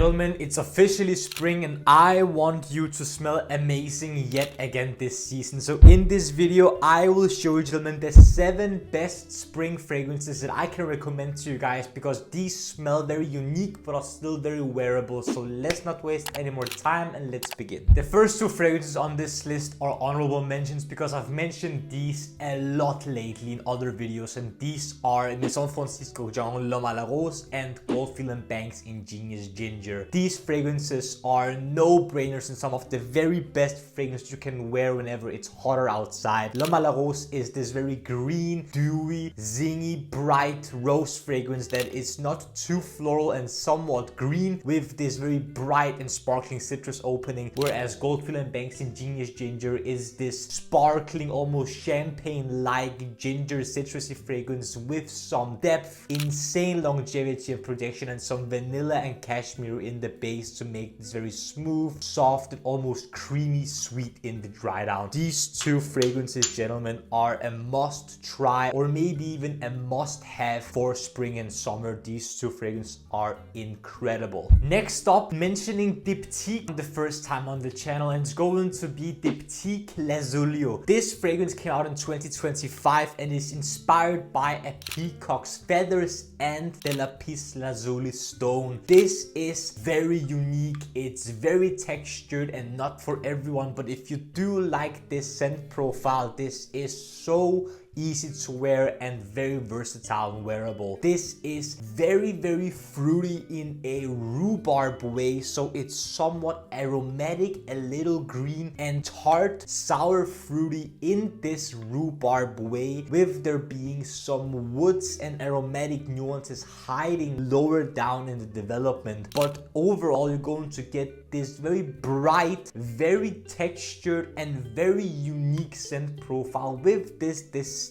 Gentlemen, it's officially spring and I want you to smell amazing yet again this season. So in this video, I will show you, gentlemen, the 7 best spring fragrances that I can recommend to you guys because these smell very unique but are still very wearable. So let's not waste any more time and let's begin. The first 2 fragrances on this list are honorable mentions because I've mentioned these a lot lately in other videos, and these are Maison Kurkdjian L'Homme à la Rose and Goldfield and Banks Ingenious Ginger. These fragrances are no-brainers and some of the very best fragrances you can wear whenever it's hotter outside. L'Homme à la Rose is this very green, dewy, zingy, bright rose fragrance that is not too floral and somewhat green with this very bright and sparkling citrus opening, whereas Goldfield and Banks Ingenious Ginger is this sparkling, almost champagne-like ginger citrusy fragrance with some depth, insane longevity and projection, and some vanilla and cashmere in the base to make this very smooth, soft, and almost creamy sweet in the dry down. These 2 fragrances, gentlemen, are a must try or maybe even a must have for spring and summer. These 2 fragrances are incredible. Next up, mentioning Diptyque the first time on the channel, and it's going to be Diptyque Lazulio. This fragrance came out in 2025 and is inspired by a peacock's feathers and the lapis lazuli stone. This is very unique, it's very textured and not for everyone, but if you do like this scent profile, this is so easy to wear and very versatile and wearable. This is very fruity in a rhubarb way, so it's somewhat aromatic, a little green and tart, sour fruity in this rhubarb way, with there being some woods and aromatic nuances hiding lower down in the development. But overall, you're going to get this very bright, very textured and very unique scent profile with this distinct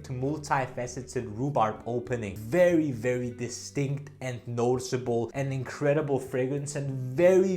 multifaceted rhubarb opening. Very distinct and noticeable, an incredible fragrance and very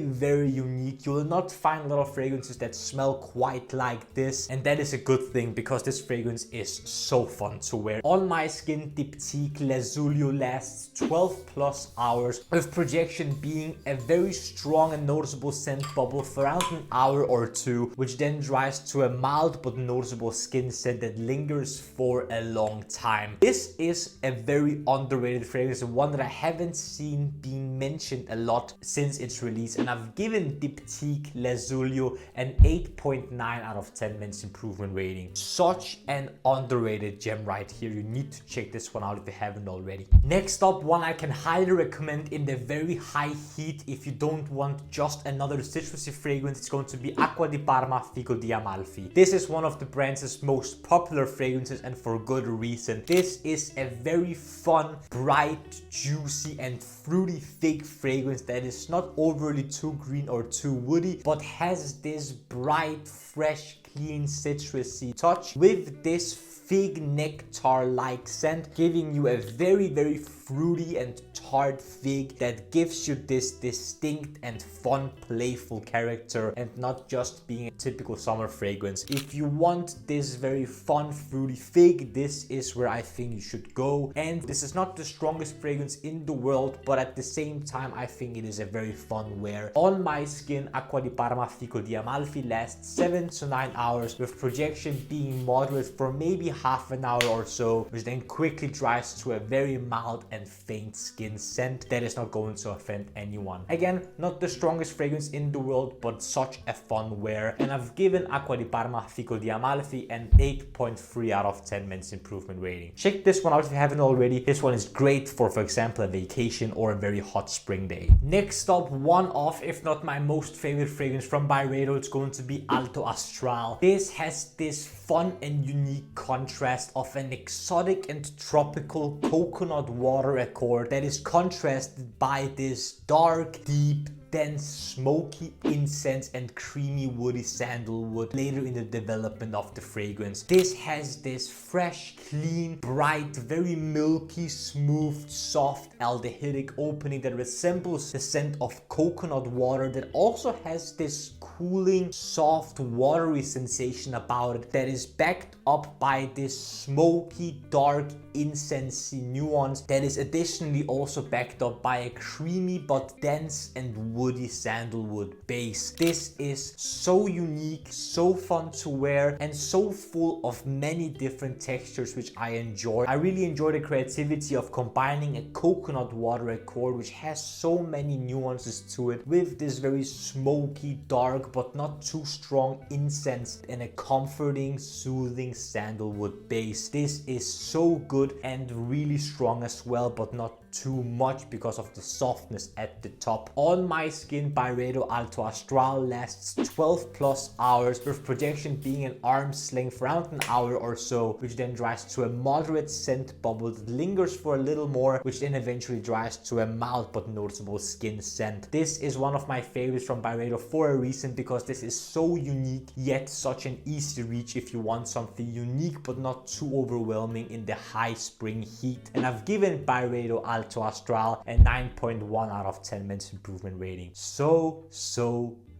unique. You will not find a lot of fragrances that smell quite like this, and that is a good thing because this fragrance is so fun to wear. On my skin, Diptyque Lazulio lasts 12 plus hours, with projection being a very strong and noticeable scent bubble for around an hour or 2, which then dries to a mild but noticeable skin scent that lingers for a long time. This is a very underrated fragrance and one that I haven't seen being mentioned a lot since its release, and I've given Diptyque Lazulio an 8.9 out of 10 men's improvement rating. Such an underrated gem right here. You need to check this one out if you haven't already. Next up, one I can highly recommend in the very high heat if you don't want just another citrusy fragrance. It's going to be Acqua di Parma Fico di Amalfi. This is one of the brand's most popular fragrances, and for good reason. This is a very fun, bright, juicy and fruity fig fragrance that is not overly too green or too woody, but has this bright, fresh, clean, citrusy touch with this fig nectar-like scent, giving you a very fruity and tart fig that gives you this distinct and fun, playful character and not just being a typical summer fragrance. If you want this very fun, fruity fig, this is where I think you should go. And this is not the strongest fragrance in the world, but at the same time, I think it is a very fun wear. On my skin, Acqua di Parma Fico di Amalfi lasts 7 to 9 hours, with projection being moderate for maybe half an hour or so, which then quickly dries to a very mild and faint skin scent that is not going to offend anyone. Again, not the strongest fragrance in the world, but such a fun wear, and I've given Acqua di Parma Fico di Amalfi an 8.3 out of 10 men's improvement rating. Check this one out if you haven't already. This one is great for example, a vacation or a very hot spring day. Next up, one of, if not my most favorite fragrance from Byredo, it's going to be Alto Astral. This has this fun and unique contrast of an exotic and tropical coconut water accord that is contrasted by this dark, deep, dense, smoky incense and creamy woody sandalwood later in the development of the fragrance. This has this fresh, clean, bright, very milky, smooth, soft aldehydic opening that resembles the scent of coconut water that also has this cooling, soft, watery sensation about it that is backed up by this smoky, dark, incensey nuance that is additionally also backed up by a creamy but dense and woody sandalwood base. This is so unique, so fun to wear, and so full of many different textures which I enjoy. I really enjoy the creativity of combining a coconut water accord which has so many nuances to it with this very smoky, dark but not too strong incense and a comforting, soothing sandalwood base. This is so good and really strong as well, but not too much because of the softness at the top. On my skin, Byredo Alto Astral lasts 12 plus hours, with projection being an arm's length around an hour or so, which then dries to a moderate scent bubble that lingers for a little more, which then eventually dries to a mild but noticeable skin scent. This is one of my favorites from Byredo for a reason, because this is so unique yet such an easy reach if you want something unique but not too overwhelming in the high spring heat. And I've given Byredo Alto Astral a 9.1 out of 10 men's improvement rating. So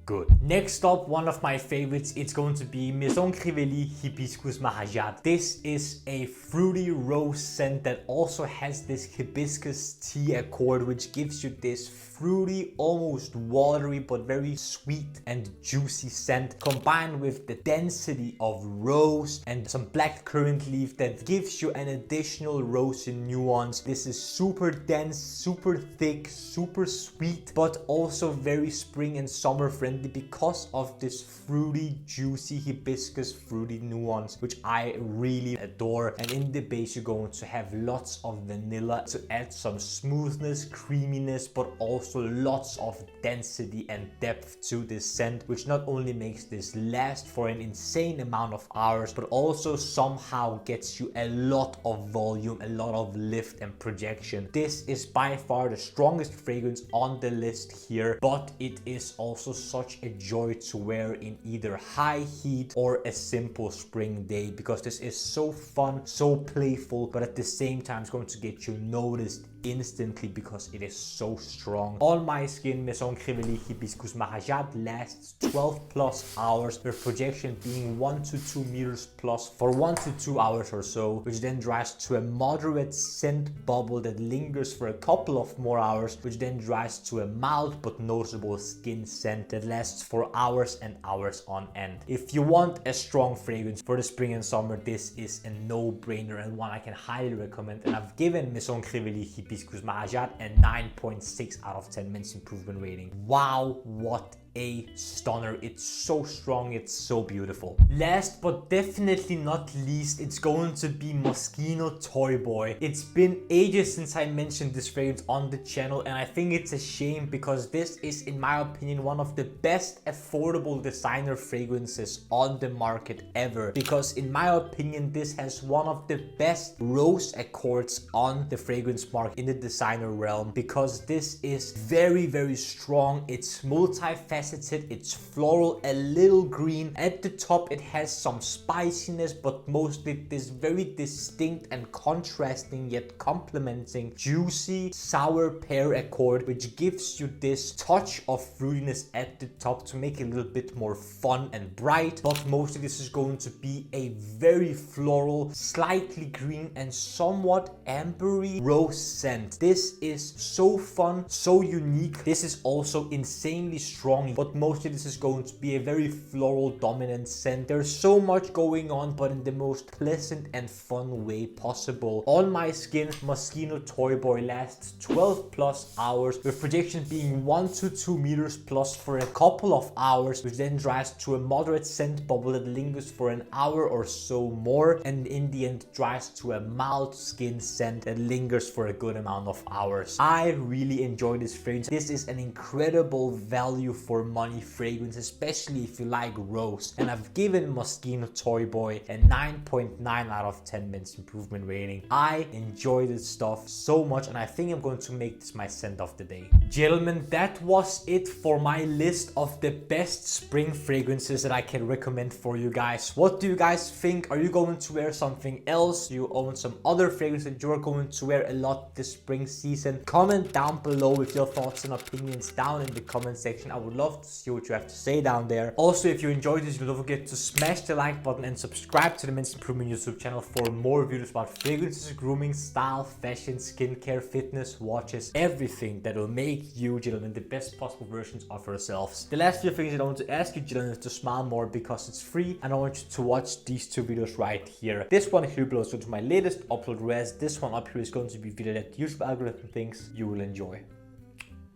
good. Next up, one of my favorites, it's going to be Maison Crivelli Hibiscus Mahajád. This is a fruity rose scent that also has this hibiscus tea accord, which gives you this fruity, almost watery, but very sweet and juicy scent, combined with the density of rose and some black currant leaf that gives you an additional rosy nuance. This is super dense, super thick, super sweet, but also very spring and summer friendly because of this fruity, juicy hibiscus fruity nuance, which I really adore. And in the base, you're going to have lots of vanilla to add some smoothness, creaminess, but also lots of density and depth to this scent, which not only makes this last for an insane amount of hours, but also somehow gets you a lot of volume, a lot of lift and projection. This is by far the strongest fragrance on the list here, but it is also such a joy to wear in either high heat or a simple spring day, because this is so fun, so playful, but at the same time it's going to get you noticed instantly because it is so strong. On my skin, Maison Crivelli Hibiscus Mahajád lasts 12 plus hours, with projection being 1 to 2 meters plus for 1 to 2 hours or so, which then dries to a moderate scent bubble that lingers for a couple of more hours, which then dries to a mild but noticeable skin scent that lasts for hours and hours on end. If you want a strong fragrance for the spring and summer, this is a no-brainer and one I can highly recommend, and I've given Maison Crivelli Hibiscus Mahajád a 9.6 out of 10 men's improvement rating. Wow, what a stunner. It's so strong, it's so beautiful. Last but definitely not least, it's going to be Moschino Toy Boy. It's been ages since I mentioned this fragrance on the channel, and I think it's a shame because this is, in my opinion, one of the best affordable designer fragrances on the market ever, because in my opinion this has one of the best rose accords on the fragrance market in the designer realm, because this is very strong. It's multifaceted, it's floral, a little green. At the top it has some spiciness, but mostly this very distinct and contrasting yet complementing juicy sour pear accord, which gives you this touch of fruitiness at the top to make it a little bit more fun and bright. But mostly this is going to be a very floral, slightly green and somewhat ambery rose scent. This is so fun, so unique. This is also insanely strong, but mostly this is going to be a very floral dominant scent. There's so much going on, but in the most pleasant and fun way possible. On my skin, Moschino Toy Boy lasts 12 plus hours, with projection being 1 to 2 meters plus for a couple of hours, which then dries to a moderate scent bubble that lingers for an hour or so more, and in the end dries to a mild skin scent that lingers for a good amount of hours. I really enjoy this fragrance. This is an incredible value for money fragrance, especially if you like rose, and I've given Moschino Toy Boy a 9.9 out of 10 men's improvement rating. I enjoy this stuff so much, and I think I'm going to make this my scent of the day. Gentlemen, that was it for my list of the best spring fragrances that I can recommend for you guys. What do you guys think? Are you going to wear something else? Do you own some other fragrance that you're going to wear a lot this spring season? Comment down below with your thoughts and opinions down in the comment section. I would love love to see what you have to say down there. Also, if you enjoyed this, don't forget to smash the like button and subscribe to the Men's Improvement YouTube channel for more videos about fragrances, grooming, style, fashion, skincare, fitness, watches, everything that will make you, gentlemen, the best possible versions of yourselves. The last few things that I want to ask you, gentlemen, is to smile more because it's free, and I want you to watch these two videos right here. This one here below is going to be my latest upload, whereas this one up here is going to be a video that the YouTube algorithm thinks you will enjoy.